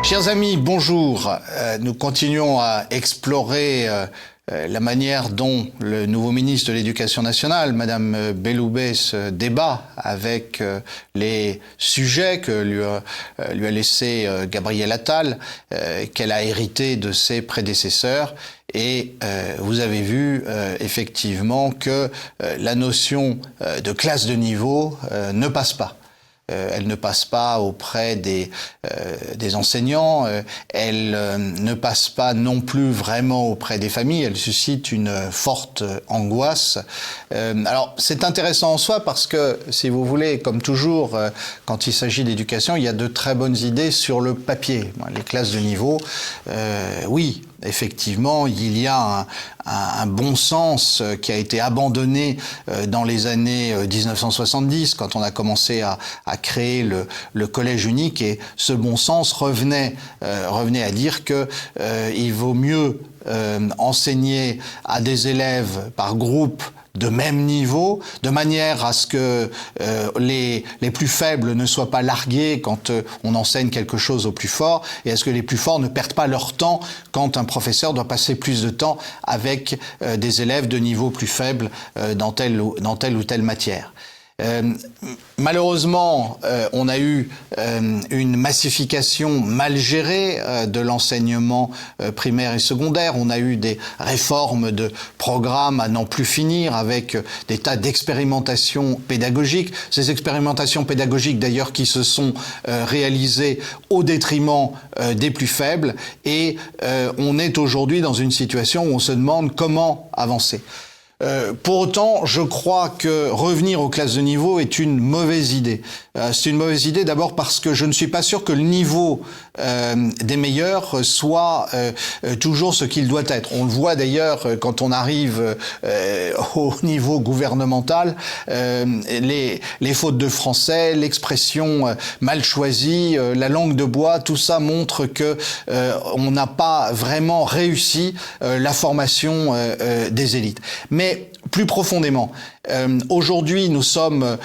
Chers amis, bonjour. Nous continuons à explorer la manière dont le nouveau ministre de l'Éducation nationale, Madame Belloubet, se débat avec les sujets que lui a laissé Gabriel Attal, qu'elle a hérité de ses prédécesseurs. Et vous avez vu effectivement que la notion de classe de niveau ne passe pas. Elle ne passe pas auprès des enseignants, elle ne passe pas non plus vraiment auprès des familles, elle suscite une forte angoisse. Alors c'est intéressant en soi parce que, si vous voulez, comme toujours, quand il s'agit d'éducation, il y a de très bonnes idées sur le papier. Les classes de niveau, oui. Effectivement, il y a un bon sens qui a été abandonné dans les années 1970, quand on a commencé à créer le collège unique, et ce bon sens revenait à dire que il vaut mieux enseigner à des élèves par groupe de même niveau, de manière à ce que les plus faibles ne soient pas largués quand on enseigne quelque chose aux plus forts, et à ce que les plus forts ne perdent pas leur temps quand un professeur doit passer plus de temps avec des élèves de niveau plus faible dans telle ou telle matière. Malheureusement, on a eu une massification mal gérée de l'enseignement primaire et secondaire. On a eu des réformes de programmes à n'en plus finir, avec des tas d'expérimentations pédagogiques. Ces expérimentations pédagogiques, d'ailleurs, qui se sont réalisées au détriment des plus faibles. Et on est aujourd'hui dans une situation où on se demande comment avancer. Pour autant, je crois que revenir aux classes de niveau est une mauvaise idée. C'est une mauvaise idée d'abord parce que je ne suis pas sûr que le niveau des meilleurs soit toujours ce qu'il doit être. On le voit d'ailleurs quand on arrive au niveau gouvernemental, les fautes de français, l'expression mal choisie, la langue de bois, tout ça montre que on n'a pas vraiment réussi la formation des élites. Mais plus profondément, aujourd'hui nous sommes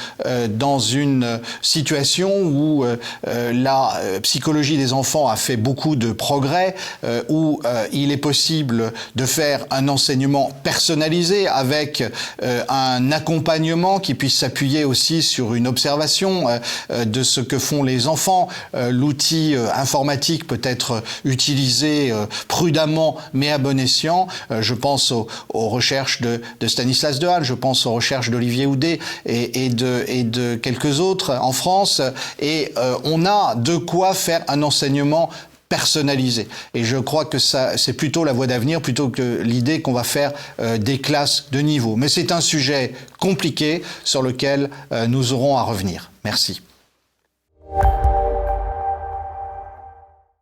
dans une situation où la psychologie des enfants a fait beaucoup de progrès, où il est possible de faire un enseignement personnalisé avec un accompagnement qui puisse s'appuyer aussi sur une observation de ce que font les enfants. L'outil informatique peut être utilisé prudemment mais à bon escient. Je pense aux recherches de Stanislas Dehaene, je pense aux recherches d'Olivier Houdet et de quelques autres en France, et on a de quoi faire un enseignement personnalisé. Et je crois que ça, c'est plutôt la voie d'avenir, plutôt que l'idée qu'on va faire des classes de niveau. Mais c'est un sujet compliqué sur lequel nous aurons à revenir. Merci.